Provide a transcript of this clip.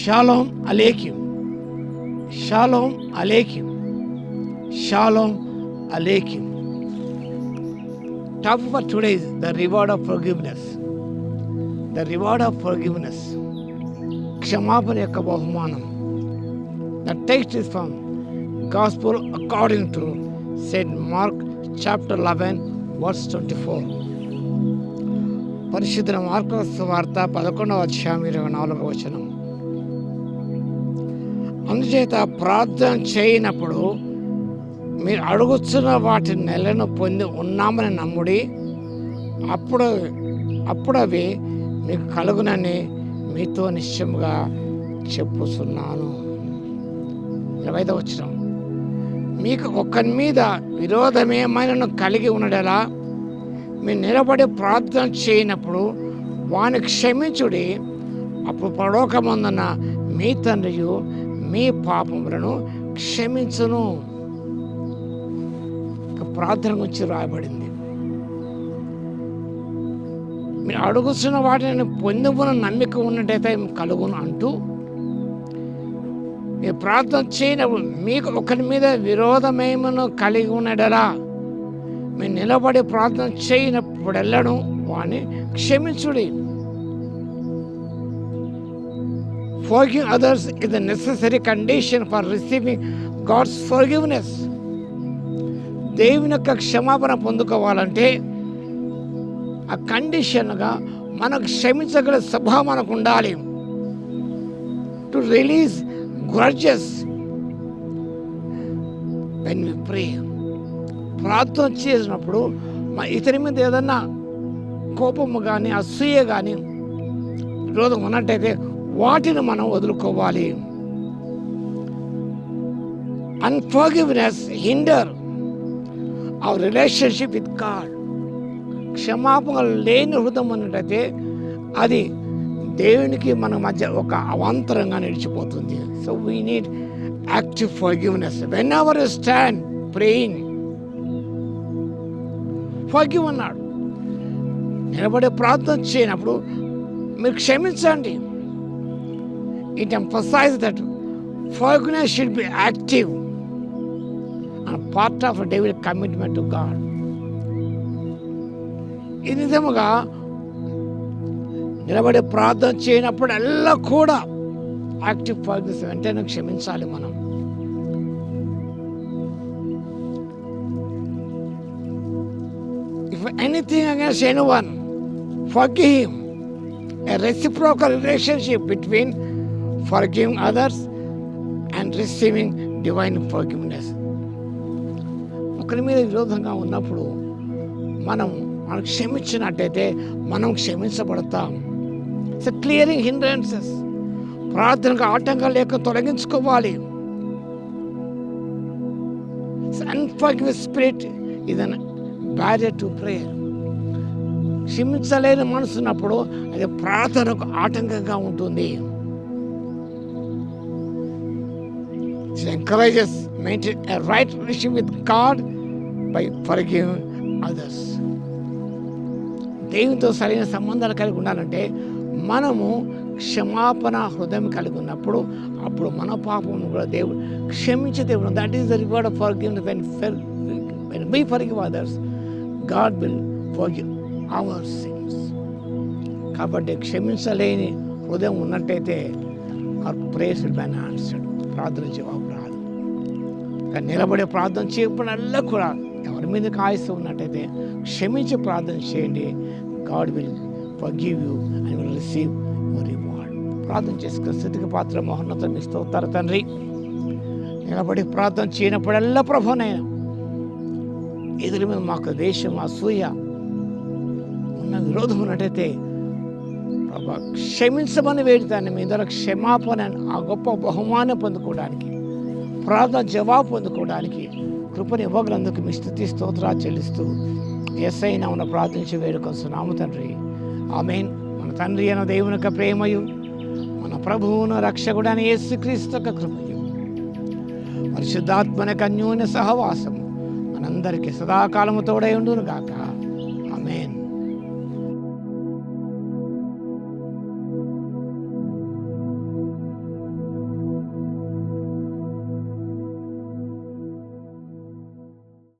Shalom అలేకిం, షాలోమ్ అలేకిం, షాలోమ్ అలేకిం. Topic for today is the reward of forgiveness. The reward of forgiveness. క్షమాపణ యొక్క బహుమానం. The text is from Gospel according to St. Mark chapter 11 verse 24. పరిశుద్ధ మార్కు సువార్త 11వ అధ్యాయం 24వ వచనం. అందుచేత ప్రార్థన చేయనప్పుడు మీరు అడుగుతున్న వాటి నెలను పొంది ఉన్నామని నమ్ముడి, అప్పుడు అవి మీకు కలుగునని మీతో నిశ్చయముగా చెప్పుచున్నాను. 20వ వచనం. మీకు ఒకరి మీద విరోధమేమైనా కలిగి ఉండేలా మీరు నిలబడి ప్రార్థన చేయనప్పుడు వాని క్షమించుడి, అప్పుడు పరలోకమందున్న మీ తండ్రియు మీ పాపములను క్షమించును. ప్రార్థన గురించి రాయబడింది. మీరు అడుగుతున్న వాటిని పొందుకున్న నమ్మిక ఉన్నట్టయితే కలుగును అంటూ, మీరు ప్రార్థన చేయనప్పుడు మీకు ఒకరి మీద విరోధమేమను కలిగి ఉన్నడలా మీరు నిలబడి ప్రార్థన చేయనప్పుడెల్లను వాడిని క్షమించుడి. Forgiving others is a necessary condition for receiving God's forgiveness. దేవుని యొక్క క్షమాపణ పొందుకోవాలంటే ఆ కండిషన్గా మనకు క్షమించగల స్వభావం మనకు ఉండాలి. To release grudges when we pray. ప్రార్థన చేసినప్పుడు ఇతని మీద ఏదన్నా కోపము కానీ అసూయ కానీ విరోధం ఉన్నట్టయితే వాటిని మనం వదులుకోవాలి. Unforgiveness hinder our relationship with God. క్షమాపణ లేని హృదయం అన్నట్టయితే అది దేవునికి మన మధ్య ఒక అవాంతరంగా నిలిచిపోతుంది. So we need active forgiveness. Whenever you stand praying, forgive అన్నాడు. నిలబడే ప్రార్థన చేయనప్పుడు మీరు క్షమించండి. It emphasise that forgiveness should be active and part of a daily commitment to God. ఈ నిజముగా నిలబడి ప్రార్థన చేయనప్పుడు అల్లా కూడా యాక్టివ్ ఫర్గివ్నెస్ వెంటనే క్షమించాలి మనం. If anything against anyone, forgive him. A reciprocal relationship between forgiving others and receiving divine forgiveness. ఒకరి మీద విరోధంగా ఉన్నప్పుడు మనం క్షమించినట్టయితే మనం క్షమించబడతాం. సో క్లియరింగ్ హిండ్రెన్సెస్, ప్రార్థనకు ఆటంకాలు లేక తొలగించుకోవాలి. Unforgive spirit is an barrier to prayer. క్షమించలేని మనసు ఉన్నప్పుడు అది ప్రార్థనకు ఆటంకంగా ఉంటుంది. It encourages maintain a right relationship with God by forgiving others. దేవునితో సరైన సంబంధాలు కలిగి ఉండాలంటే మనము క్షమాపణ హృదయం కలిగి ఉన్నప్పుడు అప్పుడు మన పాపమును కూడా దేవుడు క్షమించే దేవుడు. That is the reward of forgiveness. when we forgive others, God will forgive our sins. కాబట్టి క్షమించలేని హృదయం ఉన్నట్టయితే our prayers will be answered. ప్రార్థన జవాబు రాదు. కానీ నిలబడే ప్రార్థన చేయకుండా కూడా ఎవరి మీద ఆయుస్సు ఉన్నట్టయితే క్షమించి ప్రార్థన చేయండి. God will forgive you and will receive your reward. ప్రార్థన చేసుకున్న స్థితికి పాత్ర మహోన్నతం మీ స్తోత్రాలు తండ్రి. నిలబడి ప్రార్థన చేయనప్పుడల్లా ప్రభునైనా ఎదురు మీద మాకు దేశం అసూయ ఉన్న విరోధం ఉన్నట్టయితే ప్రభా క్షమించమని వేడుతాను. మీ ద్వారా క్షమాపణ ఆ గొప్ప బహుమానం పొందుకోవడానికి, ప్రార్థన జవాబు పొందుకోవడానికి కృపను ఇవ్వగలందుకు మీ స్తుతి స్తోత్రాలు చెల్లిస్తూ యేసయ్య నామమున ప్రార్థించి వేడుకొంచున్నాము తండ్రి. ఆమేన్. మన తండ్రి అయిన దేవుని యొక్క ప్రేమయు, మన ప్రభువును రక్షకుడైన యేసుక్రీస్తు యొక్క కృపయు, పరిశుద్ధాత్మ అన్యోన్య సహవాసము మనందరికీ సదాకాలము తోడై ఉండును గాక. ఆమేన్.